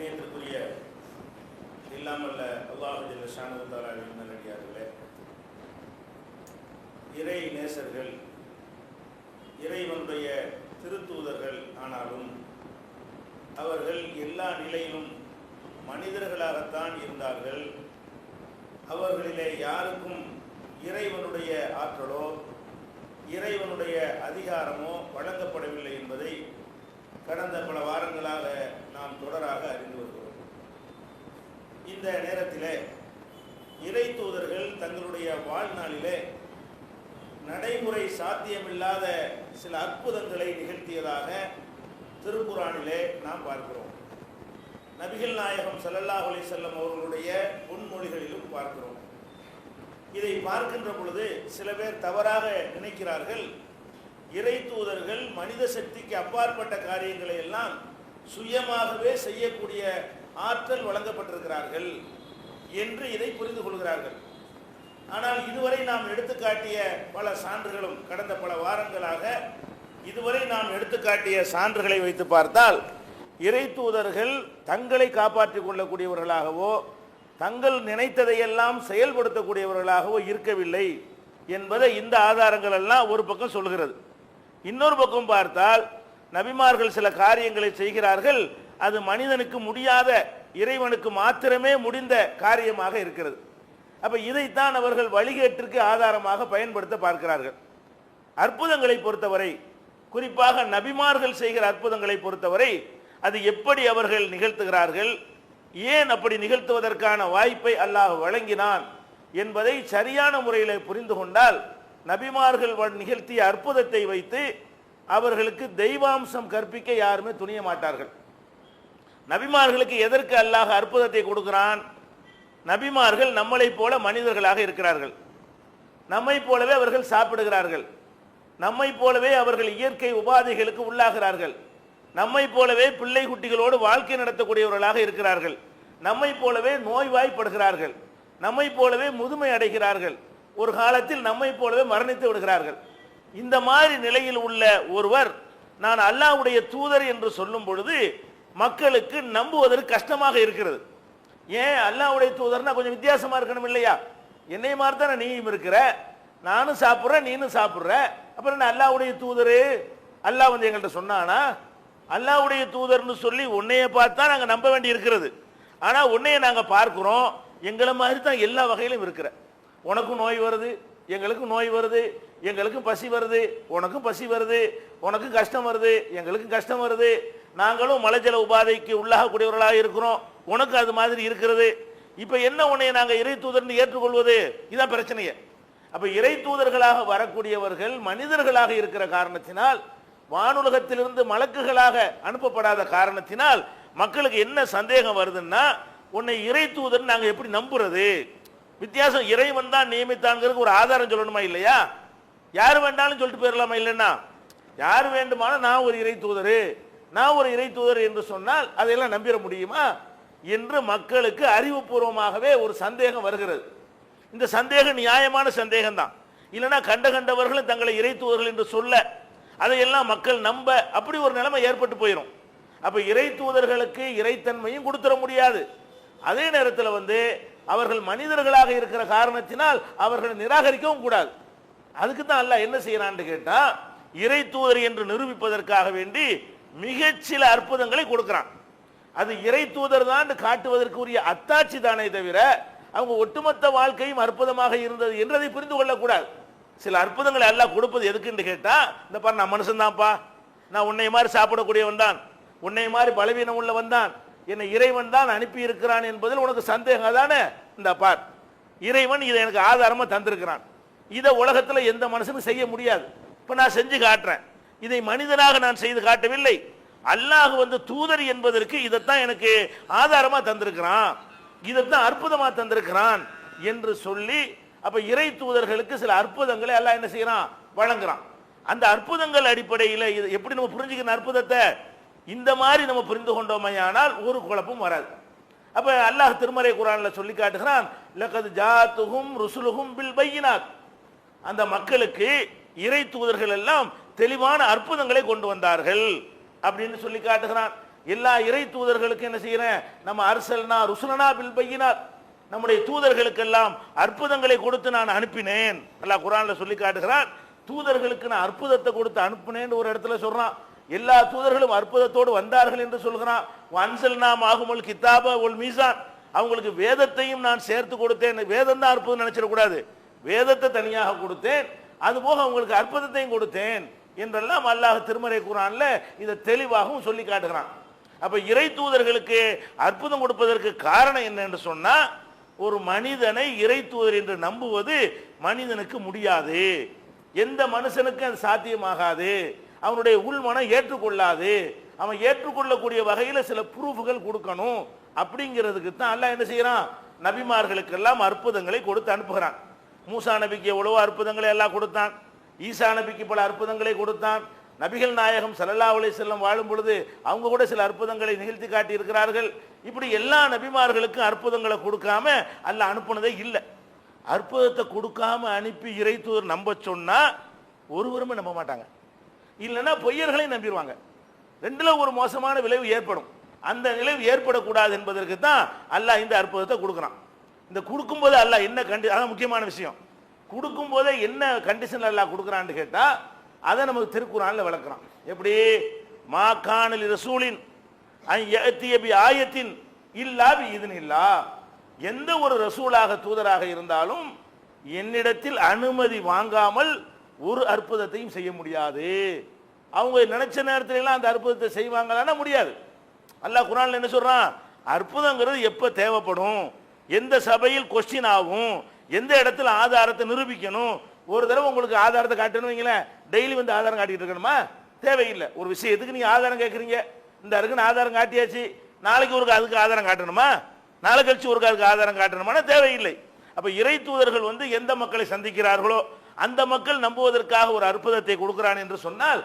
கண்ணியத்திற்குரிய இல்லாமல்ல அல்லாஹ் ஜல்ல ஷானஹு தஆலாவின் நல்லடியார்களே, இறை நேசர்கள், இறைவனுடைய திருத்தூதர்கள் ஆனாலும் அவர்கள் எல்லா நிலையிலும் மனிதர்களாகத்தான் இருந்தார்கள். அவர்களிலே யாருக்கும் இறைவனுடைய ஆற்றலோ இறைவனுடைய அதிகாரமோ வழங்கப்படவில்லை என்பதை கடந்த பல வாரங்களாக நாம் தொடராக அறிந்து வருகிறோம். இந்த நேரத்திலே இறை தூதர்கள் தங்களுடைய வாழ்நாளிலே நடைமுறை சாத்தியமில்லாத சில அற்புதங்களை நிகழ்த்தியதாக திருக்குர்ஆனிலே நாம் பார்க்கிறோம். நபிகள் நாயகம் ஸல்லல்லாஹு அலைஹி வஸல்லம் அவர்களுடைய பொன்மொழிகளிலும் பார்க்கிறோம். இதை பார்க்கின்ற பொழுது சில பேர் தவறாக நினைக்கிறார்கள், இறை தூதர்கள் மனித சக்திக்கு அப்பாற்பட்ட காரியங்களை எல்லாம் சுயமாகவே செய்யக்கூடிய ஆற்றல் வழங்கப்பட்டிருக்கிறார்கள் என்று இதை புரிந்து கொள்கிறார்கள். ஆனால் இதுவரை நாம் எடுத்துக்காட்டிய பல சான்றுகளும் கடந்த பல வாரங்களாக இதுவரை நாம் எடுத்துக்காட்டிய சான்றுகளை வைத்து பார்த்தால் இறை தூதர்கள் தங்களை காப்பாற்றிக் கொள்ளக்கூடியவர்களாகவோ தங்கள் நினைத்ததையெல்லாம் செயல்படுத்தக்கூடியவர்களாகவோ இருக்கவில்லை என்பதை இந்த ஆதாரங்கள் எல்லாம் ஒரு பக்கம் சொல்கிறது. இன்னொரு பக்கம் பார்த்தால் நபிமார்கள் சில காரியங்களை செய்கிறார்கள், அது மனிதனுக்கு முடியாத, இறைவனுக்கு மாத்திரமே முடிந்த காரியமாக இருக்கிறது. அப்ப இதைத்தான் அவர்கள் வழிகேட்டிற்கு ஆதாரமாக பயன்படுத்த பார்க்கிறார்கள். அற்புதங்களை பொறுத்தவரை, குறிப்பாக நபிமார்கள் செய்கிற அற்புதங்களை பொறுத்தவரை அது எப்படி அவர்கள் நிகழ்த்துகிறார்கள், ஏன் அப்படி நிகழ்த்துவதற்கான வாய்ப்பை அல்லாஹ் வழங்கினான் என்பதை சரியான முறையில் புரிந்து கொண்டால் நபிமார்கள் நிகழ்த்திய அற்புதத்தை வைத்து அவர்களுக்கு தெய்வாம்சம் கற்பிக்க யாருமே துணிய மாட்டார்கள். நபிமார்களுக்கு எதற்கு அல்லாஹ் அற்புதத்தை கொடுக்கிறான்? நபிமார்கள் நம்மளை போல மனிதர்களாக இருக்கிறார்கள், நம்மை போலவே அவர்கள் சாப்பிடுகிறார்கள், நம்மை போலவே அவர்கள் இயற்கை உபாதைகளுக்கு உள்ளாகிறார்கள், நம்மை போலவே பிள்ளை குட்டிகளோடு வாழ்க்கை நடத்தக்கூடியவர்களாக இருக்கிறார்கள், நம்மை போலவே நோய்வாய்ப்படுகிறார்கள், நம்மை போலவே முதுமை அடைகிறார்கள், ஒரு காலத்தில் நம்மை போலவே மரணித்து விடுகிறார்கள். இந்த மாதிரி நிலையில் உள்ள ஒருவர் நான் அல்லாஹ்வுடைய தூதர் என்று சொல்லும் பொழுது மக்களுக்கு நம்புவதற்கு கஷ்டமாக இருக்கிறது. ஏன் அல்லாஹ்வுடைய தூதர்னா கொஞ்சம் வித்தியாசமா இருக்கணும் இல்லையா? என்னை மாதிரி தானே நீயும் இருக்கிற, நானும் சாப்பிட்றேன் நீனும் சாப்பிட்ற, அப்புறம் என்ன அல்லாஹ்வுடைய தூதர்? அல்லாஹ் வந்து எங்கள்கிட்ட சொன்னானா? அல்லாஹ்வுடைய தூதர்னு சொல்லி உன்னைய பார்த்தா நாங்கள் நம்ப வேண்டி இருக்கிறது. ஆனால் உன்னைய நாங்கள் பார்க்குறோம், எங்களை மாதிரி தான் எல்லா வகையிலும் இருக்கிற. உனக்கும் நோய் வருது, எங்களுக்கும் நோய் வருது, எங்களுக்கும் பசி வருது, உனக்கும் பசி வருது, உனக்கும் கஷ்டம் வருது, எங்களுக்கும் கஷ்டம் வருது, நாங்களும் மலைஜல உபாதைக்கு உள்ளாகக்கூடியவர்களாக இருக்கிறோம், உனக்கு அது மாதிரி இருக்கிறது. இப்போ என்ன உன்னைய நாங்கள் இறை தூதர்னு ஏற்றுக்கொள்வது? இதுதான் பிரச்சனையே. அப்போ இறை தூதர்களாக வரக்கூடியவர்கள் மனிதர்களாக இருக்கிற காரணத்தினால், வானுலகத்திலிருந்து மலக்குகளாக அனுப்பப்படாத காரணத்தினால் மக்களுக்கு என்ன சந்தேகம் வருதுன்னா, உன்னை இறை தூதர் நாங்கள் எப்படி நம்புறது? வித்தியாசம், இறைவன் தான் நியமித்தான்ங்கிறதுக்கு ஒரு ஆதாரம் சொல்லணுமா இல்லையா? யார் வேண்டாலும் சொல்லிட்டு போயிடலாமா? இல்லைன்னா யார் வேண்டுமானால் நான் ஒரு இறை தூதர், நான் ஒரு இறை தூதர் என்று சொன்னால் அதையெல்லாம் நம்பிட முடியுமா என்று மக்களுக்கு அறிவுபூர்வமாகவே ஒரு சந்தேகம் வருகிறது. இந்த சந்தேகம் நியாயமான சந்தேகம் தான். இல்லைன்னா கண்டவர்களும் தங்களை இறை தூதர்கள் என்று சொல்ல அதையெல்லாம் மக்கள் நம்ப அப்படி ஒரு நிலைமை ஏற்பட்டு போயிடும். அப்போ இறை தூதர்களுக்கு இறைத்தன்மையும் கொடுத்துட முடியாது. அதே நேரத்தில் வந்து அவர்கள் மனிதர்களாக இருக்கிற காரணத்தினால் அவர்களை நிராகரிக்கவும் கூடாது. அதுக்கு தான் அல்லாஹ் என்ன செய்யறான்னு கேட்டா, இறை தூதர் என்று நிரூபிப்பதற்காக வேண்டி மிகச்சில அற்புதங்களை கொடுக்கிறான். அது இறை தூதர் தான் காட்டுவதற்குரிய அத்தாட்சி தானே தவிர அவங்க ஒட்டுமொத்த வாழ்க்கையும் அற்புதமாக இருந்தது என்று அதை புரிந்து கொள்ளக்கூடாது. சில அற்புதங்களை அல்லாஹ் கொடுப்பது எதுக்குன்னு கேட்டா, இந்த பாரு நான் மனுஷன் தான்ப்பா, நான் உன்னை மாதிரி சாப்பிடக்கூடியவன் தான், உன்னை மாதிரி பலவீனம் உள்ளவன் தான், என்னை இறைவன் தான் அனுப்பி இருக்கிறான் என்பதில் உனக்கு சந்தேகம் தானே? இந்த பார், இறைவன் இதை எனக்கு ஆதாரமா தந்திருக்கிறான், இதை உலகத்தில் எந்த மனுஷனும் செய்ய முடியாது. இப்போ நான் செஞ்சு காட்டுறேன், இதை மனிதனாக நான் செய்து காட்டவில்லை, அல்லாஹ் வந்து தூதர் என்பதற்கு இதைத்தான் எனக்கு ஆதாரமா தந்திருக்கிறான், இதைத்தான் அற்புதமா தந்திருக்கிறான் என்று சொல்லி, அப்ப இறை தூதர்களுக்கு சில அற்புதங்களை அல்லாஹ் என்ன செய்யறான்? வழங்குறான். அந்த அற்புதங்கள் அடிப்படையில் இது எப்படி நம்ம புரிஞ்சுக்கிற அற்புதத்தை இந்த மாதிரி நம்ம புரிந்து கொண்டோமையானால் ஒரு குழப்பம் வராது. அப்ப அல்லாஹ் திருமறை குர்ஆன்ல சொல்லி காட்டுகிறான், லகத் ஜாத்துஹும் ருசுலுஹும் பில் பையினாத், அந்த மக்களுக்கு இறை தூதர்கள் எல்லாம் தெளிவான அற்புதங்களை கொண்டு வந்தார்கள் அப்படின்னு சொல்லி காட்டுகிறான். எல்லா இறை தூதர்களுக்கு என்ன செய்யறேன், நம்ம அர்சல்னா ருசுலனா பில் பையினாத், நம்முடைய தூதர்களுக்கெல்லாம் அற்புதங்களை கொடுத்து நான் அனுப்பினேன். அல்லாஹ் குர்ஆன்ல சொல்லி காட்டுகிறான். தூதர்களுக்கு நான் அற்புதத்தை கொடுத்து அனுப்பினேன் ஒரு இடத்துல சொல்றான். எல்லா தூதர்களும் அற்புதத்தோடு வந்தார்கள் என்று சொல்கிறான். வன்சல்னா மாகுமுல் கிதாப ஒல் மீசான், அவங்களுக்கு வேதத்தையும் நான் சேர்த்து கொடுத்தேன். வேதம் தான் அற்புதம் நினைச்சிடக்கூடாது, வேதத்தை தனியாக கொடுத்தேன், அதுபோக அவங்களுக்கு அற்புதத்தையும் கொடுத்தேன் என்றெல்லாம் அல்லாஹ் திருமறை குர்ஆன்ல இதை தெளிவாகவும் சொல்லி காட்டுகிறான். அப்ப இறை தூதர்களுக்கு அற்புதம் கொடுப்பதற்கு காரணம் என்ன என்று சொன்னா, ஒரு மனிதனை இறை தூதர் என்று நம்புவது மனிதனுக்கு முடியாது, எந்த மனுஷனுக்கும் அது சாத்தியமாகாது, அவனுடைய உள்மனம் ஏற்றுக்கொள்ளாது, அவன் ஏற்றுக்கொள்ளக்கூடிய வகையில் சில ப்ரூஃப்கள் கொடுக்கணும். அப்படிங்கிறதுக்கு தான் அல்லாஹ் என்ன செய்யறான், நபிமார்களுக்கெல்லாம் அற்புதங்களை கொடுத்து அனுப்புகிறான். மூசா நபிக்கு எவ்வளவோ அற்புதங்களை எல்லாம் கொடுத்தான், ஈசா நபிக்கு பல அற்புதங்களை கொடுத்தான், நபிகள் நாயகம் ஸல்லல்லாஹு அலைஹி வஸல்லம் வாழும் பொழுது அவங்க கூட சில அற்புதங்களை நிகழ்த்தி காட்டி இருக்கிறார்கள். இப்படி எல்லா நபிமார்களுக்கும் அற்புதங்களை கொடுக்காம அல்லாஹ் அனுப்புனதே இல்லை. அற்புதத்தை கொடுக்காம அனுப்பி இறை தூதர் நம்ப சொன்னா ஒருவருமே நம்ப மாட்டாங்க, இல்லைன்னா பொய்யர்களையும் நம்பிடுவாங்க. ரெண்டுல ஒரு மோசமான விளைவு ஏற்படும். அந்த விளைவு ஏற்படக்கூடாது என்பதற்கு தான் அல்லாஹ் இந்த அற்புதத்தை கொடுக்குறான். இந்த கொடுக்கும்போது அல்லாஹ் என்ன அதான் முக்கியமான விஷயம், கொடுக்கும்போதே என்ன கண்டிஷன் அல்லாஹ் கொடுக்குறான்னு கேட்டா அதை நமக்கு திருக்குறான்ல விளக்குறான். எப்படி, மா கானலி ரசூலின் யஅதிய பி ஆயத்தின் இல்லா பி இத்னில்லாஹ், எந்த ஒரு ரசூலாக தூதராக இருந்தாலும் என்னிடத்தில் அனுமதி வாங்காமல் ஒரு அற்புதத்தையும் செய்ய முடியாது. அவங்க நினைச்ச நேரத்துல எல்லாம் அந்த அற்புதத்தை செய்வாங்களான்னா முடியாது. அல்லாஹ் குர்ஆன்ல என்ன சொல்றான், அற்புதங்கிறது எப்ப தேவைப்படும், எந்த சபையில் கொஸ்டின் ஆகும், எந்த இடத்துல ஆதாரத்தை நிரூபிக்கணும். ஒரு தடவை உங்களுக்கு ஆதாரத்தை காட்டணும் வைங்களேன், டெய்லி வந்து ஆதாரம் காட்டிட்டு இருக்கணுமா? தேவையில்லை. ஒரு விஷயத்துக்கு நீங்க ஆதாரம் கேட்குறீங்க, இந்த இருக்குன்னு ஆதாரம் காட்டியாச்சு, நாளைக்கு ஒரு அதுக்கு ஆதாரம் காட்டணுமா, நாளை கழிச்சு ஒரு அதுக்கு ஆதாரம் காட்டணுமா? தேவையில்லை. அப்ப இறை தூதர்கள் வந்து எந்த மக்களை சந்திக்கிறார்களோ அந்த மக்கள் நம்புவதற்காக ஒரு அற்புதத்தை கொடுக்கிறான் என்று சொன்னால்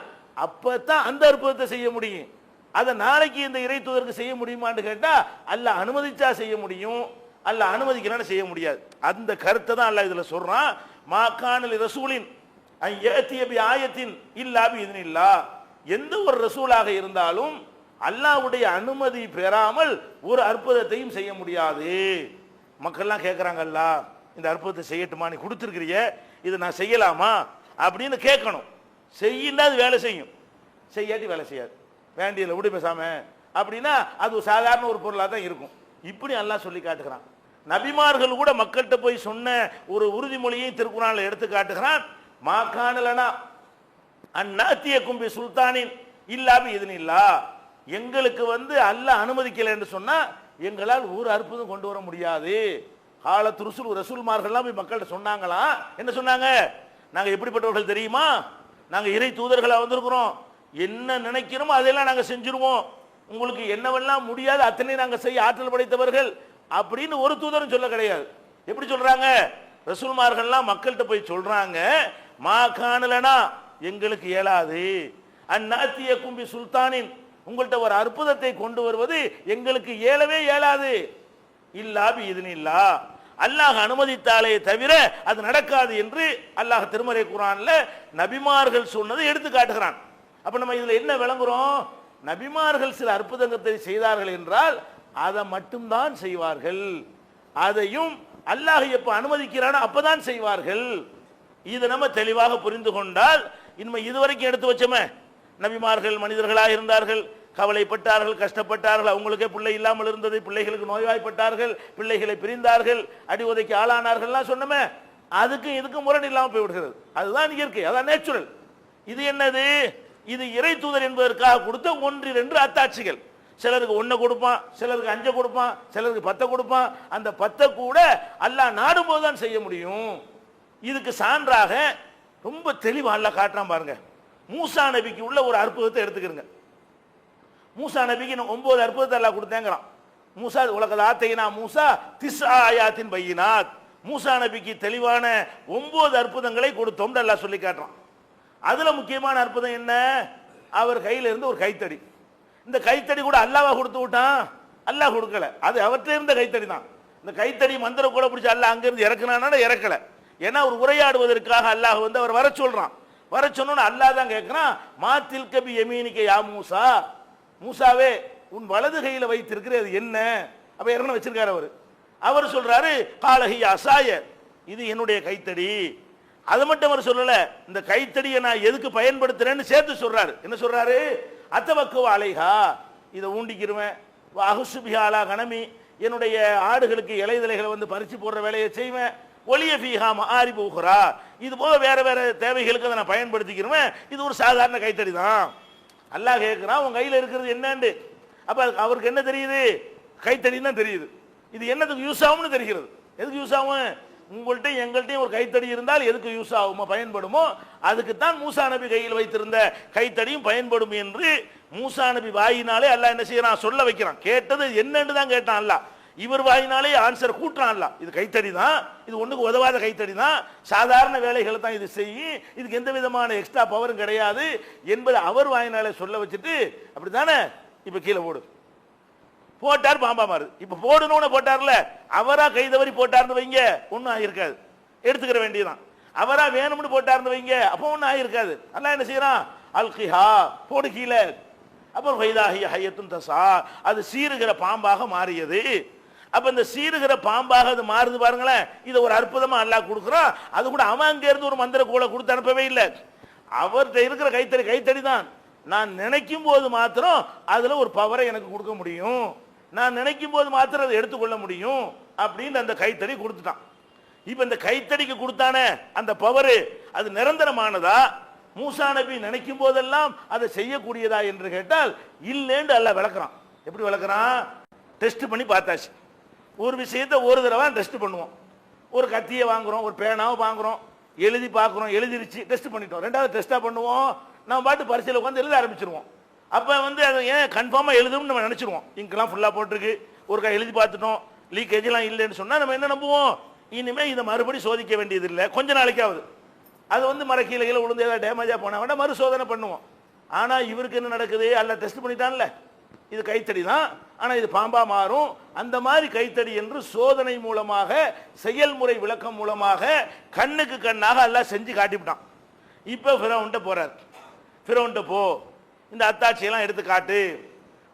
அப்பதான் அந்த அற்புதத்தை செய்ய முடியும். அதை நாளைக்கு இந்த இறை தூதருக்கு செய்ய முடியுமான்னு கேட்டா அல்லாஹ் அனுமதிச்சா செய்ய முடியும், அல்லாஹ் அனுமதிக்கிறான்னு செய்ய முடியாது. அந்த கருத்தை தான் அல்லாஹ் இதுல சொல்றான். மா கானலி ரசூலின் யஅதிய பி ஆயத்தின் இல்லா பி இத்னில்லாஹ், எந்த ஒரு ரசூலாக இருந்தாலும் அல்லாஹ்வுடைய அனுமதி பெறாமல் ஒரு அற்புதத்தையும் செய்ய முடியாது. மக்கள்லாம் கேட்குறாங்க, அல்லாஹ் இந்த அற்புதத்தை செய்யட்டுமா, நீ கொடுத்துருக்கிறிய, இதை நான் செய்யலாமா அப்படின்னு கேட்கணும். செய்யினா அது வேலை செய்யும், செய்யாட்டி வேலை செய்யாது. வேண்டியதில்லை விடு பேசாம அப்படின்னா அது சாதாரண ஒரு பொருளாக தான் இருக்கும். இப்படி அல்லாஹ் சொல்லி காட்டுகிறான். நபிமார்கள் கூட மக்கள்கிட்ட போய் சொன்ன ஒரு உறுதிமொழியை திருக்குறான்ல எடுத்து காட்டுகிறான். மா கானலனா அந்நாத்தியக்கும் பி சுல்தானின் இல்லா பி இத்னில்லாஹ், எங்களுக்கு வந்து அல்லாஹ் அனுமதிக்கலை என்று சொன்னா எங்களால் ஒரு அற்புதம் கொண்டு வர முடியாது. காலத்து ரசூல்மார்கள்லாம் போய் மக்கள்கிட்ட சொன்னாங்களா, என்ன சொன்னாங்க, நாங்க எப்படிப்பட்டவர்கள் தெரியுமா, நாங்க இறை தூதர்களா வந்திருக்கிறோம், என்ன நினைக்கிறோமோ அதெல்லாம் நாங்க செஞ்சிருவோம், உங்களுக்கு என்னவெல்லாம் முடியாது அத்தனை நாங்க செய்ய ஆற்றல் படைத்தவர்கள் அப்படின்னு ஒரு தூதரும் சொல்ல கிடையாது. எப்படி சொல்றாங்க, ரசூல்மார்கள்லாம் மக்கள்கிட்ட போய் சொல்றாங்க, மா கானலனா எங்களுக்கு இயலாது, அந்நாத்திய கும்பி சுல்தானின் உங்கள்கிட்ட ஒரு அற்புதத்தை கொண்டு வருவது எங்களுக்கு இயலவே இயலாது, இல்லா பி இத்னில்லாஹ், அல்லாஹ் அனுமதித்தாலே தவிர அது நடக்காது என்று அல்லாஹ் திருமறை குர்ஆன்ல நபிமார்கள் சொன்னதை எடுத்து காட்டுகிறான். அப்ப நம்ம இதுல என்ன விளங்குறோம், நபிமார்கள் சில அற்புதங்களை செய்தார்கள் என்றால் அதை மட்டும்தான் செய்வார்கள், அதையும் அல்லாஹ் எப்ப அனுமதிக்கிறானோ அப்பதான் செய்வார்கள். இதை நம்ம தெளிவாக புரிந்து கொண்டால் இனிமே இதுவரைக்கும் எடுத்து வச்சோமே, நபிமார்கள் மனிதர்களாக இருந்தார்கள், கவலைப்பட்டார்கள், கஷ்டப்பட்டார்கள், அவங்களுக்கே பிள்ளை இல்லாமல் இருந்தது, பிள்ளைகளுக்கு நோய்வாய்ப்பட்டார்கள், பிள்ளைகளை பிரிந்தார்கள், அடி உதைக்கு ஆளானார்கள்லாம் சொன்னமே, அதுக்கு இதுக்கு முரண் இல்லாமல் போய்விடுகிறது. அதுதான் இயற்கை, அதான் நேச்சுரல். இது என்னது, இது இறை தூதர் என்பதற்காக கொடுத்த 1-2 அத்தாட்சிகள். சிலருக்கு 1 கொடுப்பான், சிலருக்கு 5 கொடுப்பான், சிலருக்கு 10 கொடுப்பான். அந்த 10 கூட அல்லாஹ் நாடும் போது தான் செய்ய முடியும். இதுக்கு சான்றாக ரொம்ப தெளிவா அல்லாஹ் காட்டுறான் பாருங்க. மூசா நபிக்கு உள்ள ஒரு அற்புதத்தை எடுத்துக்கிறங்க. மூசா நபிக்கு 9 அற்புதத்தை அல்லாஹ் கொடுத்தேங்கிறான். மூசா உலகத ஆத்தைனா மூசா 9 ஆயாத்தின் பையினாத், மூசா நபிக்கு தெளிவான 9 அற்புதங்களை கொடுத்தோம் அல்லாஹ் சொல்லி காட்டுறான். அதுல முக்கியமான அற்புதம் என்ன, அவர் கையில இருந்து ஒரு கைத்தடி. இந்த கைத்தடி கூட அல்லாஹ் கொடுத்து விட்டான், அல்லாஹ் கொடுக்கல, அது அவர்கிட்ட இருந்த கைத்தடி தான். இந்த கைத்தடி மந்திர கூட பிடிச்சி அல்லாஹ் அங்கிருந்து இறக்குனானா இறக்கல, ஏன்னா அவர் உரையாடுவதற்காக அல்லாஹ் வந்து அவர் வர சொல்றான். வர சொன்னோன்னு அல்லாஹ் தான் கேட்கிறான், மாத்தில் கபி யமீனிக்க யா மூசா, மூசாவே உன் வலது கையில் வைத்திருக்கிறது என்ன? அப்ப ஏற்கனவே வச்சிருக்காரு அவர். அவர் சொல்றாரு காலஹி அசாய, இது என்னுடைய கைத்தடி. அது மட்டும் அவர் சொல்லல, இந்த கைத்தடியை நான் எதுக்கு பயன்படுத்துறேன்னு சேர்த்து சொல்றாரு. என்ன சொல்றாரு? அத்தவக்குவ அலைஹா, இதை ஊண்டிக்கிருவேன். அகுசுபிஹாலா கனமி, என்னுடைய ஆடுகளுக்கு இலைதலைகளை வந்து பறிச்சு போடுற வேலையை செய்வேன். ஒலிய ஃபீஹா மஆரி புஹ்ரா, இது போக வேற வேற தேவைகளுக்கு அதை நான் பயன்படுத்திக்கிறேன். இது ஒரு சாதாரண கைத்தடி தான். அல்லாஹ் கேட்கிறான் உன் கையில் இருக்கிறது என்னன்னு. அப்ப அவருக்கு என்ன தெரியுது? கைத்தடி தான் தெரியுது. இது என்னதுக்கு யூஸ் ஆகும்னு தெரிகிறது. எதுக்கு யூஸ் ஆகும்? உங்கள்கிட்ட எங்கள்கிட்டையும் ஒரு கைத்தடி இருந்தால் எதுக்கு யூஸ் ஆகுமோ பயன்படுமோ அதுக்குத்தான் மூசா நபி கையில் வைத்திருந்த கைத்தடியும் பயன்படும் என்று மூசா நபி வாயினாலே அல்லாஹ் என்ன செய்யறான்? சொல்ல வைக்கிறான். கேட்டது என்னன்னு தான் கேட்டான் அல்லாஹ். இவர் வாயினாலே ஆன்சர் கூட்டுறான் அல்லாஹ். இது கைத்தடி தான், இது ஒண்ணுக்கு உதவாத கைத்தடி தான், சாதாரண வேலைகளை தான் இது செய்யும், இதுக்கு எந்த விதமான எக்ஸ்ட்ரா பவரும் கிடையாது என்பதை அவர் வாயினாலே சொல்ல வச்சுட்டு அப்படித்தானே இப்ப கீழே போடு போட்டார். பாம்பா மாறுது. இப்ப போடணும்னு போட்டார்ல, அவரா கைதவறி போட்டார்னு வைங்க ஒன்னும் ஆகிருக்காது, எடுத்துக்கிற வேண்டியதான். அவரா வேணும்னு போட்டார்னு வைங்க அப்போ ஒன்னும் ஆகிருக்காது. அல்லாஹ் என்ன செய்யறான்? அல்கிஹா, போடு கீழே. அப்புறம் வைதாஹி ஹையத்துன் தசா, அது சீருகிற பாம்பாக மாறியது. அப்ப இந்த சீருகிற பாம்பாக அது மாறுது பாருங்களேன். இதை ஒரு அற்புதமா அல்லாஹ் கொடுக்குறான். அது கூட அவன் அங்க இருந்து ஒரு மந்திர கோலை கொடுத்து அனுப்பவே இல்லை. அவர்கிட்ட இருக்கிற கைத்தடி தான். நான் நினைக்கும் போது மாத்திரம் அதுல ஒரு பவரை எனக்கு கொடுக்க முடியும், நான் நினைக்கும் போது மாத்திரம் அதை எடுத்துக்கொள்ள முடியும் அப்படின்னு அந்த கைத்தடி கொடுத்துட்டான். இப்ப இந்த கைத்தடிக்கு கொடுத்தானே அந்த பவர், அது நிரந்தரமானதா? மூசா நபி நினைக்கும் போதெல்லாம் அதை செய்யக்கூடியதா என்று கேட்டால் இல்லைன்னு அல்லாஹ் விளக்குறான். எப்படி விளக்குறான்? டெஸ்ட் பண்ணி பார்த்தாச்சு. ஒரு விஷயத்தை ஒரு தடவை டெஸ்ட் பண்ணுவோம். ஒரு கத்தியை வாங்குறோம், ஒரு பேனாவை வாங்குறோம், எழுதி பார்க்குறோம், எழுதிருச்சு, டெஸ்ட் பண்ணிட்டோம். ரெண்டாவது டெஸ்டா பண்ணுவோம், நம்ம பாட்டு பரிசையில் உட்காந்து எழுத ஆரம்பிச்சிருவோம். அப்போ வந்து அதை ஏன் கன்ஃபார்மாக எழுதும்னு நம்ம நினச்சிருவோம். இங்கெல்லாம் ஃபுல்லாக போட்டிருக்கு, ஒருக்கா எழுதி பார்த்துட்டோம், லீக்கேஜெலாம் இல்லைன்னு சொன்னால் நம்ம என்ன நம்புவோம்? இனிமேல் இதை மறுபடி சோதிக்க வேண்டியது இல்லை, கொஞ்ச நாளைக்காவது. அது வந்து மர கீழே விழுந்து ஏதாவது டேமேஜாக போனால் வேண்டாம் மறு சோதனை பண்ணுவோம். ஆனால் இவருக்கு என்ன நடக்குது? அல்ல டெஸ்ட் பண்ணிட்டான்ல, இது கைத்தடி தான், ஆனால் இது பாம்பா மாறும். அந்த மாதிரி கைத்தடி என்று சோதனை மூலமாக, செயல்முறை விளக்கம் மூலமாக, கண்ணுக்கு கண்ணாக எல்லாம் செஞ்சு காட்டிவிட்டான். இப்போ ஃபிரௌன்ட்ட போறார். ஃபிரௌன்ட்ட போ, இந்த அத்தாட்சியெல்லாம் எடுத்து காட்டு.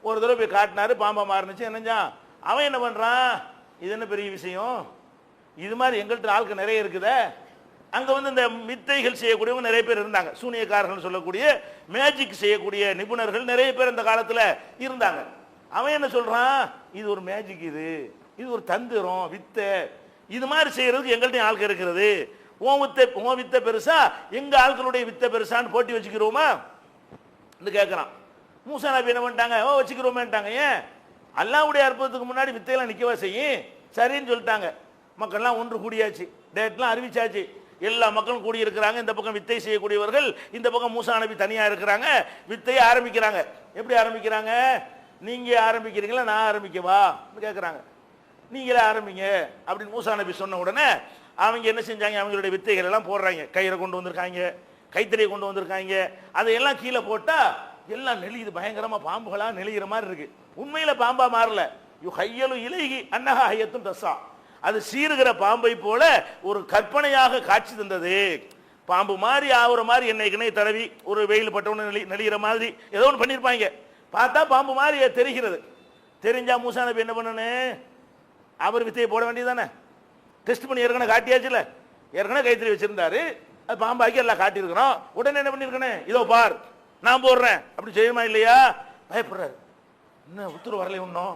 ஒரு தடவை போய் காட்டினாரு, பாம்பா மாறுனுச்சு. என்னஞ்சான் அவன் என்ன பண்றான்? இது என்ன பெரிய விஷயம், இது மாதிரி எங்கள்கிட்ட ஆளுக்கு நிறைய இருக்குதே. அங்க வந்து இந்த வித்தைகள் செய்யக்கூடியவங்க நிறைய பேர் இருந்தாங்க, சூனியக்காரர்கள் சொல்லக்கூடிய மேஜிக் செய்யக்கூடிய நிபுணர்கள் நிறைய பேர் அந்த காலத்துல இருந்தாங்க. அவன் என்ன சொல்றான்? இது ஒரு மேஜிக், இது ஒரு தந்திரம் வித்தை, இது மாதிரி செய்யறதுக்கு எங்கள்கிட்ட ஆளுக்கு இருக்கிறது. உன் வித்தை பெருசா எங்க ஆட்களுடைய வித்தை பெருசான்னு போட்டி வச்சுக்கிறோமா கேட்கறான். மூசா நபி என்ன பண்ணிட்டாங்க? வச்சுக்கிறோமேட்டாங்க. ஏன்? அல்லாஹ்வுடைய அற்புதத்துக்கு முன்னாடி வித்தையெல்லாம் நிற்கவா செய்யும். சரின்னு சொல்லிட்டாங்க. மக்கள்லாம் ஒன்று கூடியாச்சு, டேட்லாம் அறிவிச்சாச்சு, எல்லா மக்களும் கூடியிருக்கிறாங்க. இந்த பக்கம் வித்தை செய்யக்கூடியவர்கள், இந்த பக்கம் மூசா நபி தனியாக இருக்கிறாங்க. வித்தையை ஆரம்பிக்கிறாங்க. எப்படி ஆரம்பிக்கிறாங்க? நீங்க ஆரம்பிக்கிறீங்களா நான் ஆரம்பிக்கவா கேட்குறாங்க. நீங்களே ஆரம்பிங்க அப்படின்னு மூசா நபி சொன்ன உடனே அவங்க என்ன செஞ்சாங்க? அவங்களுடைய வித்தைகள் எல்லாம் போடுறாங்க. கயிறை கொண்டு வந்திருக்காங்க, கைத்தறியை கொண்டு வந்திருக்காங்க. அதையெல்லாம் கீழே போட்டா எல்லாம் நெளியுது, பயங்கரமா பாம்புகளா நெளிகிற மாதிரி இருக்கு. உண்மையில பாம்பா மாறல. யுஹையலு இலைஹி அன்னஹா ஹையத்துன் தஸா, அது சீருகிற பாம்பை போல ஒரு கற்பனையாக காட்சி தந்தது. பாம்பு மாதிரி ஆகுற மாதிரி என்னைக்குனே தடவி ஒரு வெயில் பட்டவனு நெளிகிற மாதிரி ஏதோ ஒன்று பண்ணியிருப்பாங்க. பார்த்தா பாம்பு மாதிரி தெரிகிறது. தெரிஞ்சா மூசா நபி என்ன பண்ணணும்? அவர் வித்தையை போட வேண்டியதானே? டெஸ்ட் பண்ணி ஏற்கனவே காட்டியாச்சுல, ஏற்கனவே கைத்தறி வச்சிருந்தாரு, அது பாம்பாக்கி எல்லாம் காட்டியிருக்கிறோம். உடனே என்ன பண்ணிருக்கணும்? இதோ பார் நான் போடுறேன் அப்படி செய்யுமா இல்லையா? பயப்படுறாரு. என்ன உத்தரவு வரல இன்னும்?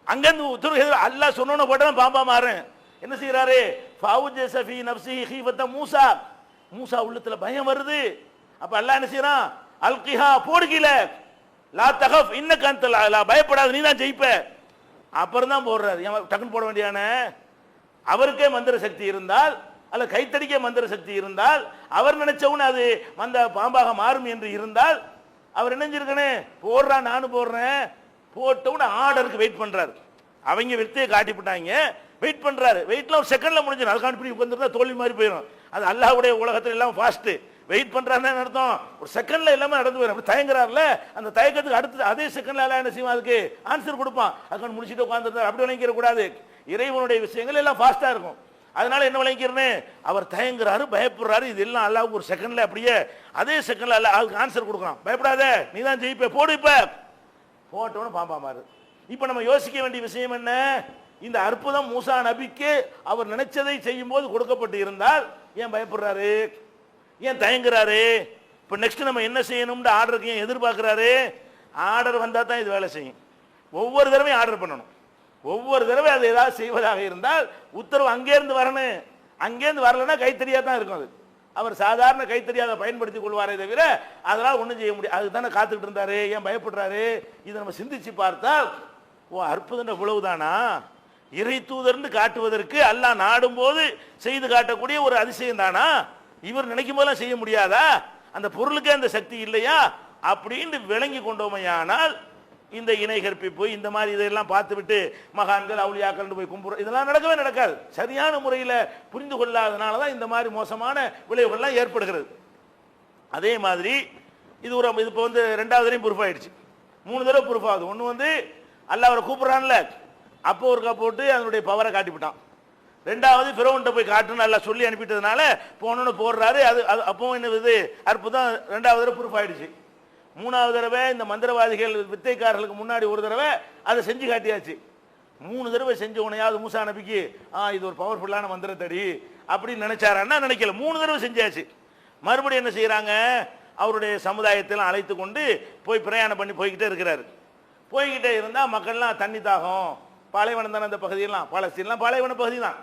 அங்கிருந்து உத்தரவு அல்லாஹ் சொன்னோன்னு போட்டதான் பாம்பா மாறும். என்ன செய்யறாரு? மூசா, மூசா உள்ளத்துல பயம் வருது. அப்ப அல்லாஹ் என்ன செய்யறான்? அல்கிஹா, போடுகில, லா தகஃப் இன்னக அன்தல் அலா, பயப்படாத நீ தான் ஜெயிப்ப. அப்புறம் தான் போடுறாரு. டக்குன்னு போட வேண்டியான அவருக்கே மந்திர சக்தி இருந்தால், அல்ல கைத்தடிக்க மந்திர சக்தி இருந்தால், அவர் நினைச்சவனு அது அந்த பாம்பாக மாறும் என்று இருந்தால் அவர் நினைஞ்சிருக்கனே போடுறான், நானும் போடுறேன். போட்டவுன்னு ஆர்டருக்கு வெயிட் பண்றாரு. அவங்க வித்தையை காட்டி போட்டாங்க, வெயிட் பண்றாரு. வெயிட்ல ஒரு செகண்ட்ல முடிஞ்சிடும். அதுக்கான இப்படி உட்காந்துருந்தா தோல்வி மாதிரி போயிடும். அது அல்லாஹ்வுடைய உலகத்தில் எல்லாம் ஃபாஸ்ட். வெயிட் பண்றாருன்னு அர்த்தம் ஒரு செகண்ட்ல எல்லாமே நடந்து போயிடும். அப்படி தயங்குறாருல, அந்த தயக்கத்துக்கு அடுத்து அதே செகண்ட்ல எல்லாம் என்ன செய்வான்? அதுக்கு ஆன்சர் கொடுப்பான். அதுக்கான முடிச்சுட்டு உட்காந்துருந்தார். அப்படி விளங்கிற கூடாது. இறைவனுடைய விஷயங்கள் எல்லாம் ஃபாஸ்டா இருக்கும். அதனால என்ன விளங்கிறேன்? அவர் தயங்குறாரு, பயப்படுறாரு. இது எல்லாம் அல்லாஹ்வுக்கு ஒரு செகண்ட்ல அப்படியே அதே செகண்ட்ல அல்லாஹ் ஆன்சர் கொடுக்குறான். பயப்படாத நீ தான் ஜெயிப்ப, போடு இப்ப போட்டோன்னு பாம்பா மாறு. இப்போ நம்ம யோசிக்க வேண்டிய விஷயம் என்ன? இந்த அற்புதம் மூசா நபிக்கு அவர் நினைச்சதை செய்யும் போது கொடுக்கப்பட்டு இருந்தால் ஏன் பயப்படுறாரு, ஏன் தயங்குறாரு? இப்போ நெக்ஸ்ட் நம்ம என்ன செய்யணும்னு ஆர்டருக்கு ஏன் எதிர்பார்க்கிறாரு? ஆர்டர் வந்தால் தான் இது வேலை செய்யும். ஒவ்வொரு தடவையும் ஆர்டர் பண்ணணும். ஒவ்வொரு தடவை அது ஏதாவது செய்வதாக இருந்தால் உத்தரவு அங்கேருந்து வரணும். அங்கேருந்து வரலன்னா கைத்தறியாக தான் இருக்கும். அது அவர் சாதாரண கைத்தறியாக பயன்படுத்திக் கொள்வாரே தவிர அதனால் ஒன்றும் செய்ய முடியாது. அதுக்கு தானே காத்துக்கிட்டு இருந்தாரு. ஏன் பயப்படுறாரு? இதை நம்ம சிந்திச்சு பார்த்தால் ஓ அற்புதம் இவ்வளவுதானா? இறை தூதர்னு காட்டுவதற்கு அல்லாஹ் நாடும் போது செய்து காட்டக்கூடிய ஒரு அதிசயம் தானா? இவர் நினைக்கும் போதெல்லாம் செய்ய முடியாதா? அந்த பொருளுக்கே அந்த சக்தி இல்லையா அப்படின்னு விளங்கி கொண்டோமையானால் இந்த இணை கற்பிப்பு இந்த மாதிரி இதெல்லாம் பார்த்துவிட்டு மகான்கள் அவுலியாக்கள் போய் கும்புற இதெல்லாம் நடக்கவே நடக்காது. சரியான முறையில் புரிந்து கொள்ளாதனால தான் இந்த மாதிரி மோசமான விளைவுகள்லாம் ஏற்படுகிறது. அதே மாதிரி இது ஒரு இது இப்போ வந்து ரெண்டாவது தடவையும் ப்ரூஃப் ஆயிடுச்சு. 3 தடவை ப்ரூஃப் ஆகுது. ஒன்று வந்து அல்லாஹ் அவரை கூப்பிட்றான்ல, அப்போ ஒருக்கா போட்டு அதனுடைய பவரை காட்டிவிட்டான். ரெண்டாவது ஃபிரௌன்ட்ட போய் காட்டுன்னு நல்லா சொல்லி அனுப்பிட்டதுனால போனோன்னு போடுறாரு. அது அப்பவும் என்ன இது அற்புதம் ரெண்டாவது தடவை ப்ரூஃப் ஆயிடுச்சு. 3வது தடவை இந்த மந்திரவாதிகள் வித்தைக்காரர்களுக்கு முன்னாடி ஒரு தடவை அதை செஞ்சு காட்டியாச்சு. 3 தடவை செஞ்ச உனையாவது மூசா நபிக்கு இது ஒரு பவர்ஃபுல்லான மந்திரத்தடி அப்படின்னு நினைச்சாரான்னா நினைக்கல. 3 தடவை செஞ்சாச்சு. மறுபடியும் என்ன செய்யறாங்க? அவருடைய சமுதாயத்தெல்லாம் அழைத்து கொண்டு போய் பிரயாணம் பண்ணி போய்கிட்டே இருக்கிறாரு. போய்கிட்டே இருந்தால் மக்கள்லாம் தண்ணி தாகம், பாலைவனம் தானே அந்த பகுதியெல்லாம், பாலஸ்தீன்லாம் பாலைவன பகுதி தான்.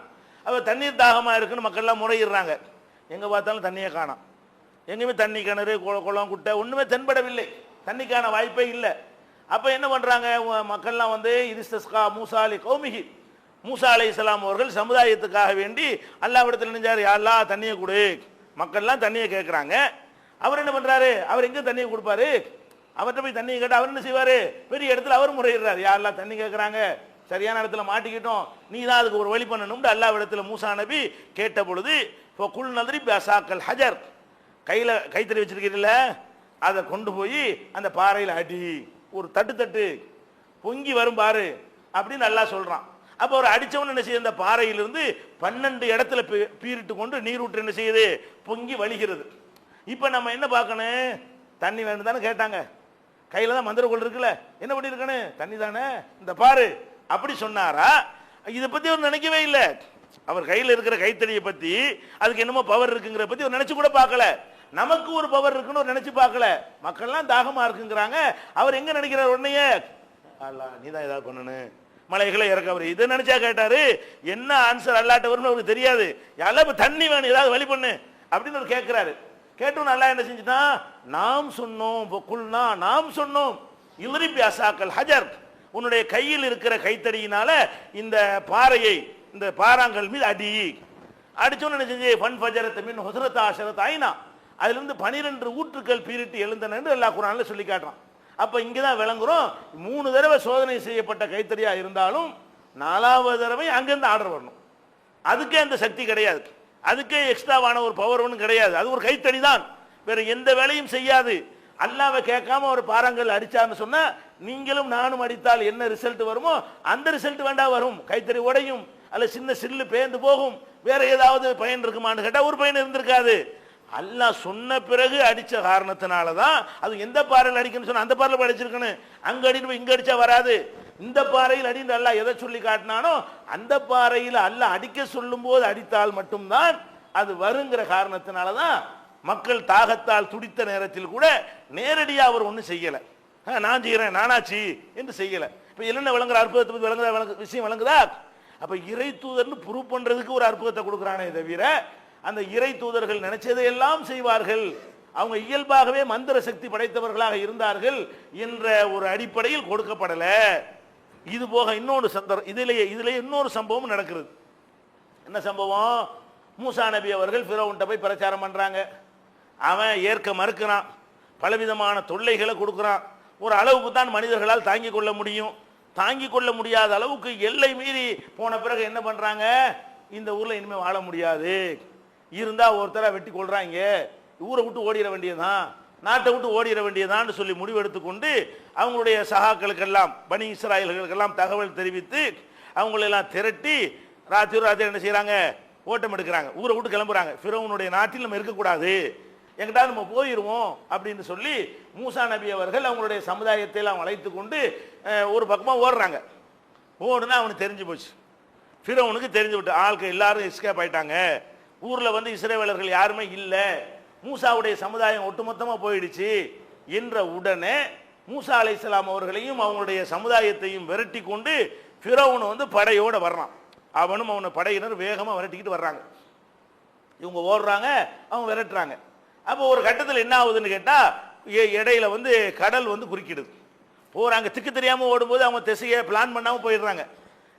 அப்போ தண்ணீர் தாகமாக இருக்குன்னு மக்கள்லாம் முறையிடுறாங்க. எங்கே பார்த்தாலும் தண்ணியை காணோம். எங்கேயுமே தண்ணி கிணறு குளம் குட்டை ஒன்றுமே தென்படவில்லை. தண்ணிக்கான வாய்ப்பே இல்லை. அப்போ என்ன பண்ணுறாங்க மக்கள்லாம் வந்து இஸ்தஸ்கா மூசா அலி கௌமிஹி, மூசா அலைஹிஸ்ஸலாம் அவர்கள் சமுதாயத்துக்காக வேண்டி அல்லாஹ்விடத்தில் நினைஞ்சார், யா அல்லாஹ் தண்ணியை கொடு. மக்கள்லாம் தண்ணியை கேட்குறாங்க. அவர் என்ன பண்ணுறாரு? அவர் எங்கே தண்ணியை கொடுப்பாரு? அவர்கிட்ட போய் தண்ணியை கேட்டால் அவர் என்ன செய்வார்? பெரிய இடத்துல அவர் முறையிடுறாரு, யா அல்லாஹ் தண்ணி கேட்குறாங்க, சரியான இடத்துல மாட்டிக்கிட்டோம், நீ தான் அதுக்கு ஒரு வழி பண்ணணும்னு அல்லாஹ்விடத்தில் மூசா நபி கேட்ட பொழுது குல் நதிரி பசாக்கல் ஹஜர், கையில் கைத்தறி வச்சிருக்கிறீல்ல அதை கொண்டு போய் அந்த பாறையில் அடி, ஒரு தட்டு பொங்கி வரும் பாரு அப்படின்னு நல்லா சொல்கிறான். அப்போ ஒரு அடித்தவன் என்ன செய்யுது? அந்த பாறையிலிருந்து 12 இடத்துல பீரிட்டு கொண்டு நீரூற்று என்ன செய்யுது? பொங்கி வழிகிறது. இப்போ நம்ம என்ன பார்க்கணும்? தண்ணி வேணும் தானே கேட்டாங்க. கையில் தான் மந்திரக்கோள் இருக்குல்ல, என்ன பண்ணியிருக்கணும்? தண்ணி தானே, இந்த பாரு அப்படி சொன்னாரா? இதை பற்றி அவர் நினைக்கவே இல்லை. அவர் கையில் இருக்கிற கைத்தறியை பற்றி அதுக்கு என்னமோ பவர் இருக்குங்கிற பற்றி அவர் நினைச்சு கூட பார்க்கல. நமக்கு ஒரு பவர் இருக்குன்னு நினைச்சு பார்க்கல. மக்கள்லாம் தாகமா இருக்குங்கிறாங்க. அவர் எங்க நினைக்கிறார்? உடனே அல்லாஹ் நீ தான் ஏதாவது பண்ணணும், மலைகளை இறக்க. அவர் இதை நினைச்சா கேட்டாரு. என்ன ஆன்சர் அல்லாட்ட வரும்னு அவருக்கு தெரியாது. யாரெல்லாம் தண்ணி வேணும், ஏதாவது வழி பண்ணு அப்படின்னு அவர் கேட்கிறாரு. கேட்டோம் நல்லா என்ன செஞ்சுட்டான்? நாம் சொன்னோம், நாம் சொன்னோம் இல்ரிப் அசாக்கல் ஹஜர், உன்னுடைய கையில் இருக்கிற கைத்தடியினால இந்த பாறையை, இந்த பாறாங்கல் மீது அடி. அடிச்சோன்னு என்ன செஞ்சு? ஃபன் ஃபஜரத் மின் ஹுஸ்ரத் ஆஷரத் ஐனா, அதிலிருந்து 12 ஊற்றுக்கள் பீரிட்டு எழுந்தன என்று அல்லாஹ் குர்ஆன்ல சொல்லி காட்டுறான். அப்ப இங்கதான் விளங்குறோம், 3 தடவை சோதனை செய்யப்பட்ட கைத்தறியா இருந்தாலும் 4வது தடவை அங்கிருந்து ஆர்டர் வரணும். அதுக்கே அந்த சக்தி கிடையாது, அதுக்கே எக்ஸ்ட்ராவான ஒரு பவர் ஒன்றும் கிடையாது. அது ஒரு கைத்தறி தான், வேற எந்த வேலையும் செய்யாது. அல்லாஹ்வை கேட்காம ஒரு பாறாங்கல் அடிச்சான்னு சொன்னா நீங்களும் நானும் அடித்தால் என்ன ரிசல்ட் வருமோ அந்த ரிசல்ட் வேண்டாம் வரும். கைத்தறி உடையும், அல்ல சின்ன சில்லு பேர்ந்து போகும். வேற ஏதாவது பயன் இருக்குமான்னு கேட்டா ஒரு பயன் இருந்திருக்காது. அல்லாஹ் சொன்ன பிறகு அடிச்ச காரணத்தினால தான் அது எந்த பாறையில் அடிக்கணும்னு சொன்னா அந்த பாறையில் அடிச்சிருக்கணும். அங்க அடின்னு இங்க அடிச்சா வராது. இந்த பாறையில் அடின்னு அல்லாஹ் எதை சொல்லி காட்டினானோ அந்த பாறையில் அல்லாஹ் அடிக்க சொல்லும் போது அடித்தால் மட்டும்தான் அது வருங்கிற காரணத்தினால தான் மக்கள் தாகத்தால் துடித்த நேரத்தில் கூட நேரடியாக அவர் ஒன்றும் செய்யலை. நான் செய்கிறேன், நானாச்சு என்று செய்யலை. இப்போ என்ன விளங்குற அற்புதத்தை பற்றி விளங்குதா? விஷயம் விளங்குதா? அப்போ இறை தூதர்னு ப்ரூவ் பண்ணுறதுக்கு ஒரு அற்புதத்தை கொடுக்குறானே தவிர அந்த இறை தூதர்கள் நினைச்சதையெல்லாம் செய்வார்கள், அவங்க இயல்பாகவே மந்திர சக்தி படைத்தவர்களாக இருந்தார்கள் என்ற ஒரு அடிப்படையில் கொடுக்கப்படலை. இது போக இன்னொரு இதிலேயே இன்னொரு சம்பவம் நடக்கிறது. என்ன சம்பவம்? மூசா நபி அவர்கள் ஃபிரௌன்ட்ட போய் பிரச்சாரம் பண்றாங்க. அவன் ஏற்க மறுக்கிறான், பலவிதமான தொல்லைகளை கொடுக்குறான். ஒரு அளவுக்கு தான் மனிதர்களால் தாங்கிக் கொள்ள முடியும். தாங்கிக் கொள்ள முடியாத அளவுக்கு எல்லை மீறி போன பிறகு என்ன பண்றாங்க? இந்த ஊர்ல இனிமேல் வாழ முடியாது, இருந்தா ஒருத்தரை வெட்டி கொள்றாங்க, ஊரை விட்டு ஓடிட வேண்டியதான், நாட்டை விட்டு ஓடிட வேண்டியதான்னு சொல்லி முடிவெடுத்து கொண்டு அவங்களுடைய சகாக்களுக்கெல்லாம் பனி இஸ்ராயல்களுக்கெல்லாம் தகவல் தெரிவித்து அவங்களெல்லாம் திரட்டி ராத்திரி என்ன செய்யறாங்க? ஓட்டம் எடுக்கிறாங்க, ஊரை விட்டு கிளம்புறாங்க. ஃபிரௌனுடைய நாட்டில் நம்ம இருக்கக்கூடாது, எங்கிட்ட நம்ம போயிடுவோம் அப்படின்னு சொல்லி மூசா நபி அவர்கள் அவங்களுடைய சமுதாயத்தை எல்லாம் அழைத்து கொண்டு ஒரு பக்கமாக ஓடுறாங்க. ஓடுனா அவனுக்கு தெரிஞ்சு போச்சு, ஃபிரௌனுக்கு தெரிஞ்சு விட்டு ஆட்கள் எல்லாரும் எஸ்கேப் ஆயிட்டாங்க, ஊரில் வந்து இஸ்ரவேலர்கள் யாருமே இல்லை, மூசாவுடைய சமுதாயம் ஒட்டுமொத்தமாக போயிடுச்சு என்ற உடனே மூசா அலைஹிஸ்ஸலாம் அவர்களையும் அவங்களுடைய சமுதாயத்தையும் விரட்டி கொண்டு ஃபிரௌன் வந்து படையோடு வர்றான். அவனும் அவனை படையினர் வேகமாக விரட்டிக்கிட்டு வர்றாங்க. இவங்க ஓடுறாங்க, அவங்க விரட்டுறாங்க. அப்போ ஒரு கட்டத்தில் என்ன ஆகுதுன்னு கேட்டால் இடையில வந்து கடல் வந்து குறுக்கிடுது. போகிறாங்க, திக்கு தெரியாமல் ஓடும்போது அவங்க திசையை பிளான் பண்ணாமல் போயிடுறாங்க.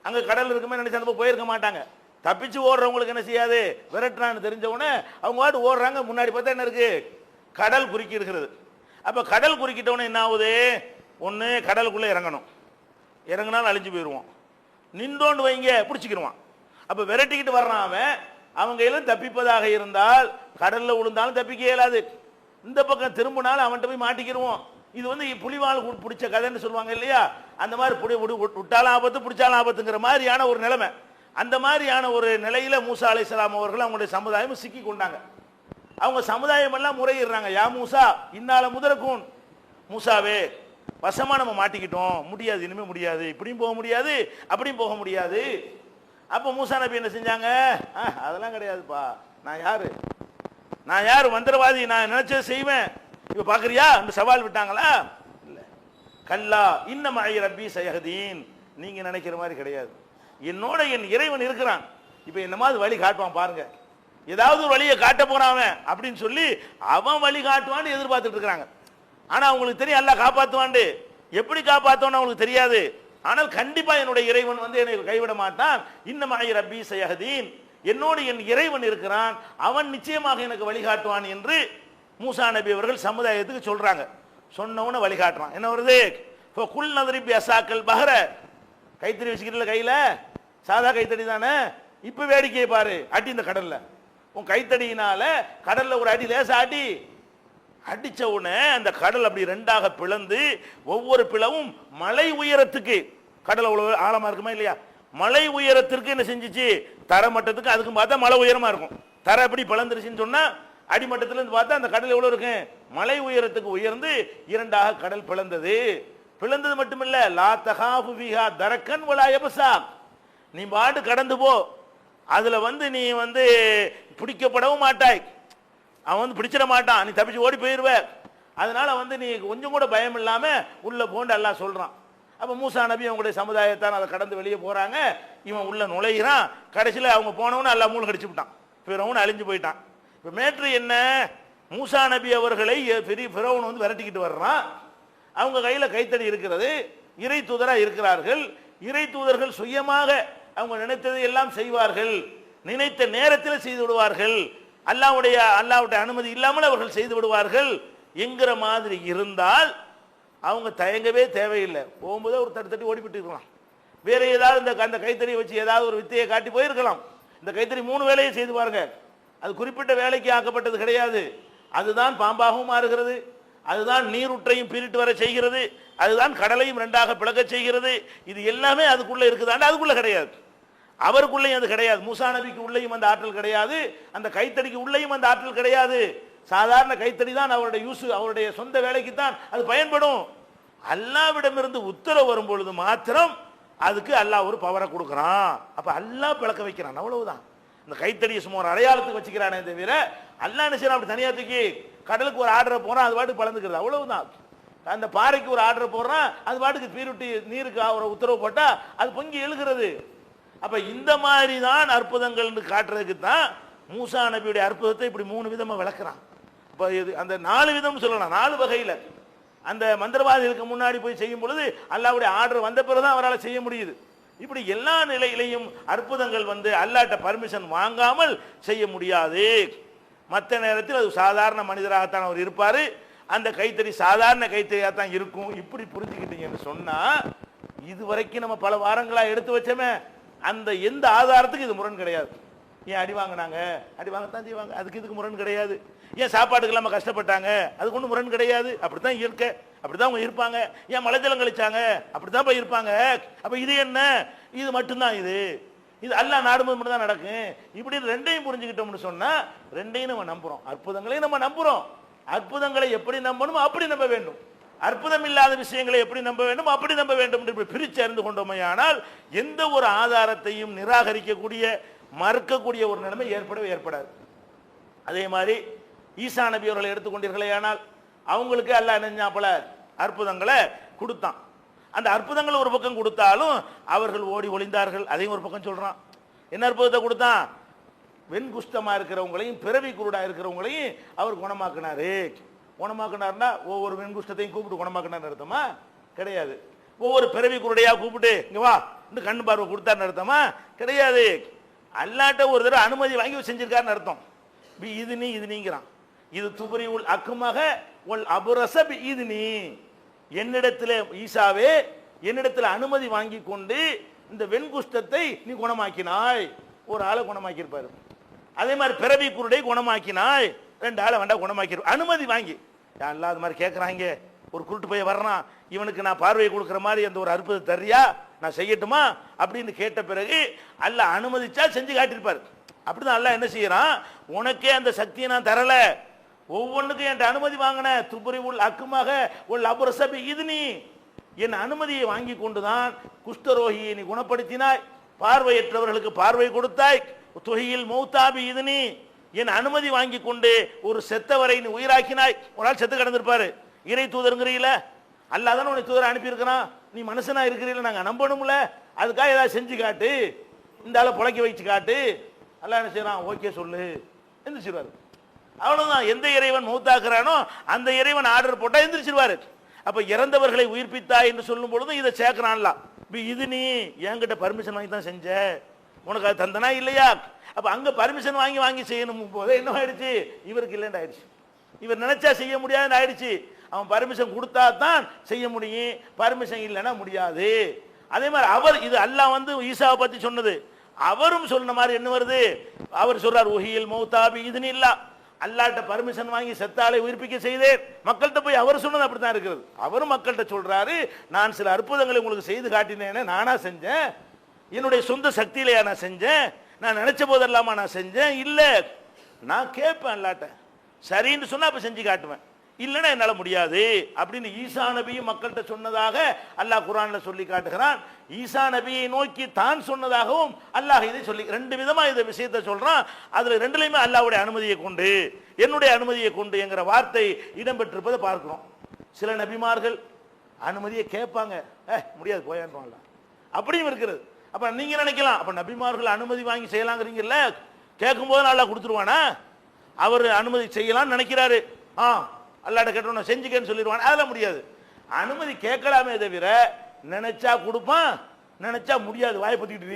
அங்கே கடல் இருக்குமே நினச்சி அந்த போயிருக்க மாட்டாங்க. தப்பிச்சு ஓடுறவங்களுக்கு என்ன செய்யாது, விரட்டுறான்னு தெரிஞ்சவொடனே அவங்க வாட்டு ஓடுறாங்க. முன்னாடி பார்த்தா என்ன இருக்கு, கடல் குறுக்கி இருக்கிறது. அப்போ கடல் குறுக்கிட்டவொடனே என்ன ஆகுது, ஒன்று கடலுக்குள்ளே இறங்கணும், இறங்கினாலும் அழிஞ்சு போயிடுவோம், நின்றோண்டு வைங்க பிடிச்சிக்கிடுவான். அப்போ விரட்டிக்கிட்டு வர்றான் அவன். அவங்க எல்லாம் தப்பிப்பதாக இருந்தால் கடலில் விழுந்தாலும் தப்பிக்க இயலாது, இந்த பக்கம் திரும்பினாலும் அவன்கிட்ட போய் மாட்டிக்கிடுவோம். இது வந்து புலிவால் பிடிச்ச கதைன்னு சொல்லுவாங்க இல்லையா, அந்த மாதிரி விட்டாலும் ஆபத்து பிடிச்சாலும் ஆபத்துங்கிற மாதிரியான ஒரு நிலைமை. அந்த மாதிரியான ஒரு நிலையில மூசா அலைஹிஸ்ஸலாம் அவர்கள் அவங்களுடைய சமுதாயம் சிக்கி கொண்டாங்க. அவங்க சமுதாயம் எல்லாம் முறையிடுறாங்க, யா மூசா இன்னால முதரக்கூன், மூசாவே வசமா நம்ம மாட்டிக்கிட்டோம், முடியாது, இனிமே முடியாது, இப்படியும் போக முடியாது அப்படியும் போக முடியாது. அப்போ மூசா நபி என்ன செஞ்சாங்க, அதெல்லாம் கிடையாதுப்பா, நான் யாரு மந்திரவாதி, நான் நினைச்சதை செய்வேன், இப்ப பாக்குறியா அந்த சவால் விட்டாங்களா, இல்ல கல்லா இன்ன மஇ ரப்பி சயஹதீன், நீங்க நினைக்கிற மாதிரி கிடையாது, என்னோட என் இறைவன் இருக்கிறான், இப்ப என்ன மாதிரி வழி காட்டுவான் பாருங்க, ஏதாவது ஒரு வழியை காட்ட போறான் அப்படின்னு சொல்லி அவன் வழி காட்டுவான்னு எதிர்பார்த்துட்டு இருக்கிறாங்க. ஆனா அவங்களுக்கு தெரியும் அல்லாஹ் காப்பாத்துவாண்டு, எப்படி காப்பாத்துவான்னு அவங்களுக்கு தெரியாது. ஆனால் கண்டிப்பா என்னுடைய இறைவன் வந்து என்னை கைவிட மாட்டான், இன்ன மஇ ரப்பி சயஹதீன், என்னோடு என் இறைவன் இருக்கிறான், அவன் நிச்சயமாக எனக்கு வழிகாட்டுவான் என்று மூசா நபி அவர்கள் சமுதாயத்துக்கு சொல்றாங்க. சொன்னவன வழிகாட்டுறான். என்ன வருது, குல் நதரிபி அசாக்கல் பஹர, கைத்தறி வச்சுக்கிறீங்கள கையில, சாதா கைத்தறி தானே, இப்ப வேடிக்கையை பாரு, அடி இந்த கடல்ல, உன் கைத்தடியினால கடல்ல ஒரு அடி லேசா அடிச்ச உடனே அந்த கடல் அப்படி ரெண்டாக பிளந்து ஒவ்வொரு பிளவும் மலை உயரத்துக்கு, கடல் அவ்வளவு ஆழமா இருக்குமா இல்லையா, மலை உயரத்திற்கு என்ன செஞ்சிச்சு, தரமட்டத்துக்கு அதுக்கும் பார்த்தா மலை உயரமா இருக்கும், தர எப்படி பிளந்துருச்சுன்னு சொன்னா அடிமட்டத்துல இருந்து பார்த்தா அந்த கடல் எவ்வளவு இருக்கு, மலை உயரத்துக்கு உயர்ந்து இரண்டாக கடல் பிளந்தது. பிளந்தது மட்டுமில்ல, லா தகாஃபு ஃபிஹா தரக்கன் வலா யபஸா, நீ பாட்டு கடந்து போ, அதுல வந்து நீ வந்து பிடிக்கப்படவும் மாட்டாய், அவன் வந்து பிடிச்சிட மாட்டான், நீ தப்பிச்சு ஓடி போயிருவ, அதனால வந்து நீ கொஞ்சம் கூட பயம் இல்லாம உள்ள போண்டு அல்லாஹ் சொல்றான். அப்ப மூசா நபி அவங்களுடைய சமுதாயத்தான் அதை கடந்து வெளியே போறாங்க, இவன் உள்ள நுழைகிறான், கடைசியில் அவங்க போனவனு அல்லாஹ் மூளை கடிச்சு விட்டான், ஃபிரௌன் அழிஞ்சு போயிட்டான். இப்ப மேட்ரு என்ன, மூசா நபி அவர்களை ஃபிரௌன் வந்து விரட்டிக்கிட்டு வர்றான், அவங்க கையில கைத்தடி இருக்கிறது, இறை தூதரா இருக்கிறார்கள், இறை தூதர்கள் சுயமாக அவங்க நினைத்ததை எல்லாம் செய்வார்கள், நினைத்த நேரத்தில் செய்து விடுவார்கள், அல்லாஹ்வுடைய அனுமதி இல்லாமல் அவர்கள் செய்து விடுவார்கள் என்கிற மாதிரி இருந்தால் அவங்க தயங்கவே தேவையில்லை, போகும்போது ஒரு தட்டி ஓடிவிட்டு இருக்கலாம், வேற ஏதாவது அந்த கைத்தறியை வச்சு ஏதாவது ஒரு வித்தையை காட்டி போயிருக்கலாம். இந்த கைத்தறி 3 வேலையை செய்து பாருங்க, அது குறிப்பிட்ட வேலைக்கு ஆக்கப்பட்டது கிடையாது, அதுதான் பாம்பாகவும் மாறுகிறது, அதுதான் நீரூற்றையும் பீரிட்டு வர செய்கிறது, அதுதான் கடலையும் ரெண்டாக பிளக்க செய்கிறது, இது எல்லாமே அதுக்குள்ள இருக்குதாண்டு அதுக்குள்ள கிடையாது, அவருக்குள்ளேயும் அது கிடையாது, மூசா நபிக்கு உள்ளேயும் அந்த ஆற்றல் கிடையாது, அந்த கைத்தடிக்கு உள்ளேயும் அந்த ஆற்றல் கிடையாது, சாதாரண கைத்தடி தான் அவருடைய சொந்த வேலைக்கு தான் அது பயன்படும். அல்லாஹ்விடமிருந்து உத்தரவு வரும் பொழுது மாத்திரம் அதுக்கு அல்லாஹ் ஒரு பவரை கொடுக்குறான், அப்ப அல்லாஹ் பிளக்க வைக்கிறான், அவ்வளவுதான். இந்த கைத்தடியை சும்மா ஒரு அடையாளத்துக்கு வச்சுக்கிறானே தவிர அல்லாஹ் என்ன செய்யறான், அப்படி தனியா தூக்கி கடலுக்கு ஒரு ஆர்டரை போறான், அது பாட்டுக்கு பழந்துக்கிறது, அவ்வளவுதான். அந்த பாறைக்கு ஒரு ஆர்டரை போடுறான், அது பாட்டுக்கு பீருட்டி நீருக்கு ஒரு உத்தரவு போட்டா அது பொங்கி எழுகிறது. அப்ப இந்த மாதிரி தான் அற்புதங்கள் காட்டுறதுக்கு தான் மூசா நபியுடைய அற்புதத்தை இப்படி 3 விதமா விளக்குறான். இப்போ அந்த 4 விதம் சொல்லலாம், 4 வகையில். அந்த மந்திரவாதிகளுக்கு முன்னாடி போய் செய்யும் பொழுது அல்லாஹ்வுடைய ஆர்டர் வந்த பிறகுதான் அவரால் செய்ய முடியுது. இப்படி எல்லா நிலையிலையும் அற்புதங்கள் வந்து அல்லாஹ்ட்ட பர்மிஷன் வாங்காமல் செய்ய முடியாது. மற்ற நேரத்தில் அது சாதாரண மனிதராகத்தான் அவர் இருப்பார், அந்த கைத்தறி சாதாரண கைத்தறியாக தான் இருக்கும். இப்படி புரிஞ்சுக்கிட்டீங்கன்னு சொன்னா இது வரைக்கும் நம்ம பல வாரங்களாக எடுத்து வச்சோமே, அந்த எந்த ஆதாரத்துக்கு இது முரண் கிடையாது. ஏன் அடி வாங்கினாங்க, அடி வாங்கத்தான் செய்வாங்க, அதுக்கு இதுக்கு முரண் கிடையாது. ஏன் சாப்பாட்டுக்கு இல்லாமல் கஷ்டப்பட்டாங்க, அதுக்கு ஒன்றும் முரண் கிடையாது, அப்படித்தான் இருக்க, அப்படிதான் அவங்க இருப்பாங்க. ஏன் மலைஜலம் கழிச்சாங்க, அப்படித்தான் போய் இருப்பாங்க. அப்ப இது என்ன, இது மட்டும்தான், இது அல்லாஹ் நாடும்போது மட்டும் தான் நடக்கும். இப்படி ரெண்டையும் புரிஞ்சுக்கிட்டோம்னு சொன்னா ரெண்டையும் நம்ம நம்புறோம். அற்புதங்களையும் நம்ம நம்புறோம். அற்புதங்களை எப்படி நம்பணுமோ அப்படி நம்ப வேண்டும். அற்புதம் இல்லாத விஷயங்களை எப்படி நம்ப வேண்டும் அப்படி நம்ப வேண்டும் என்று பிரித்து அறிந்து கொண்டோமையானால் எந்த ஒரு ஆதாரத்தையும் நிராகரிக்கக்கூடிய மறுக்கக்கூடிய ஒரு நிலைமை ஏற்படவே ஏற்படாது. அதே மாதிரி ஈசா நபி அவர்களை எடுத்துக்கொண்டீர்களே, ஆனால் அவங்களுக்கு அல்லாஹ் நெஞ்சாப்பல அற்புதங்களை கொடுத்தான். அந்த அற்புதங்கள் ஒரு பக்கம் கொடுத்தாலும் அவர்கள் ஓடி ஒளிந்தார்கள். அதையும் ஒரு பக்கம் சொல்றான். என்ன அற்புதத்தை கொடுத்தான்? வெண்குஷ்டமா இருக்கிறவங்களையும் பிறவி குருடா இருக்கிறவங்களையும் அவர் குணமாக்கினாரு. குணமாக்கினார்னா ஒவ்வொரு வெண்குஷ்டத்தையும் கூப்பிட்டு குணமாக்கினார் அர்த்தமா? கிடையாது. ஒவ்வொரு பிறவி குருடையா கூப்பிட்டு இங்க வா இந்த கண்ணு பார்வை கொடுத்தாருன்னு அர்த்தமா? கிடையாது. அல்லாட்ட ஒரு தடவை அனுமதி வாங்கி செஞ்சிருக்காருன்னு அர்த்தம். இது நீங்கிறான். இது துபரி உள் அக்குமாக உள் அபுரச இது நீ என்னிடத்தில் ஈசாவே என்னிடத்தில் அனுமதி வாங்கி கொண்டு இந்த வெண்குஷ்டத்தை நீ குணமாக்கினாய். ஒரு ஆளை குணமாக்கியிருப்பாரு. அதே மாதிரி பிறவி குருடை குணமாக்கினாய். 2 ஆளை வேண்டா குணமாக்கிரு அனுமதி வாங்கி. எல்லாம் அது மாதிரி கேட்குறாங்க. ஒரு குருட்டு போய் வர்றான், இவனுக்கு நான் பார்வையை கொடுக்குற மாதிரி அந்த ஒரு அற்புதத்தை தர்றியா, நான் செய்யட்டுமா அப்படின்னு கேட்ட பிறகு அல்லாஹ் அனுமதிச்சா செஞ்சு காட்டியிருப்பாரு. அப்படிதான் அல்லாஹ் என்ன செய்யறான், உனக்கே அந்த சக்தியை நான் தரல, ஒவ்வொன்றுக்கும் என்கிட்ட அனுமதி வாங்கின துபரி உள் அக்குமாக உள் அபுரசபி இது நீ என் அனுமதியை வாங்கி கொண்டுதான் குஷ்டரோகியை நீ குணப்படுத்தினாய், பார்வையற்றவர்களுக்கு பார்வை கொடுத்தாய், தொகையில் மௌத்தாபி இது நீ என் அனுமதி வாங்கி கொண்டு ஒரு செத்தவரை நீ உயிராக்கினாய். ஒரு ஆள் செத்து கிடந்திருப்பாரு, இறை தூதருங்கிறீல, அல்லாஹ் தானே உன்னை தூதரை அனுப்பியிருக்கிறான், நீ மனுஷனா இருக்கிறீல, நாங்கள் நம்பணும்ல, அதுக்காக ஏதாவது செஞ்சு காட்டு, இந்த ஆளை புழைக்க வச்சு காட்டு. அல்லாஹ் என்ன செய்யறான், ஓகே சொல்லு எந்திரிச்சிருவாரு. அவ்வளவுதான். எந்த இறைவன் மௌத்தாக்குறானோ அந்த இறைவன் ஆர்டர் போட்டா எந்திரிச்சிருவாரு. அப்ப இறந்தவர்களை உயிர்ப்பித்தா என்று சொல்லும் பொழுது இதை சேர்க்கிறான்ல. இது நீ என்கிட்ட பர்மிஷன் வாங்கி தான் செஞ்ச, உனக்கு அது தந்தனா இல்லையா? அப்ப அங்க பர்மிஷன் வாங்கி செய்யணும் போது என்ன ஆயிடுச்சு, இவருக்கு இல்லைன்னு ஆயிடுச்சு. இவர் நினைச்சா செய்ய முடியாதுன்னு ஆயிடுச்சு. அவன் பர்மிஷன் கொடுத்தா தான் செய்ய முடியும், பர்மிஷன் இல்லைன்னா முடியாது. அதே மாதிரி அவர் இது அல்லாஹ் ஈசாவை பத்தி சொன்னது, அவரும் சொன்ன மாதிரி என்ன வருது, அவர் சொல்றார் உஹியில் மௌத்தாபி இது நீ இல்லா, அல்லாட்ட பர்மிஷன் வாங்கி செத்தாலை உயிர்ப்பிக்க செய்தேன். மக்கள்கிட்ட போய் அவர் சொன்னது அப்படித்தான் இருக்கிறது. அவரும் மக்கள்கிட்ட சொல்றாரு, நான் சில அற்புதங்களை உங்களுக்கு செய்து காட்டினேன்னு நானா செஞ்சேன், என்னுடைய சொந்த சக்தியிலையா நான் செஞ்சேன், நான் நினைச்ச போதெல்லாமா நான் செஞ்சேன், இல்ல நான் கேட்பேன் அல்லாட்ட, சரின்னு சொன்னா அப்ப செஞ்சு காட்டுவேன், இல்லைன்னா என்னால முடியாது அப்படின்னு ஈசா நபியும் மக்கள்கிட்ட சொன்னதாக அல்லாஹ் குர்ஆன்ல சொல்லி காட்டுகிறான். ஈசா நபியை நோக்கி தான் சொன்னதாகவும் அல்லாஹ் இதை சொல்லி 2 விதமா இந்த விஷயத்தை சொல்றான். அதுல 2லையுமே அல்லாஹ்வுடைய அனுமதியை கொண்டு என்னுடைய அனுமதியை கொண்டு என்கிற வார்த்தை இடம்பெற்றிருப்பதை பார்க்கிறோம். சில நபிமார்கள் அனுமதியை கேட்பாங்க, முடியாது போயான்றான்ல, அப்படியும் இருக்கிறது. அப்ப நீங்க நினைக்கலாம், அப்ப நபிமார்கள் அனுமதி வாங்கி செய்யலாங்கிறீங்கல்ல, கேட்கும் போது அல்லாஹ் கொடுத்துருவானா? அவர் அனுமதி செய்யலாம்னு நினைக்கிறாரு, அல்லாட்ட கேட்டோம் செஞ்சுக்கன்னு சொல்லிடுவான், அதெல்லாம் முடியாது. அனுமதி கேட்கலாமே தவிர நினைச்சா கொடுப்பான், நினைச்சா முடியாது, வாயை பத்திக்கிட்டு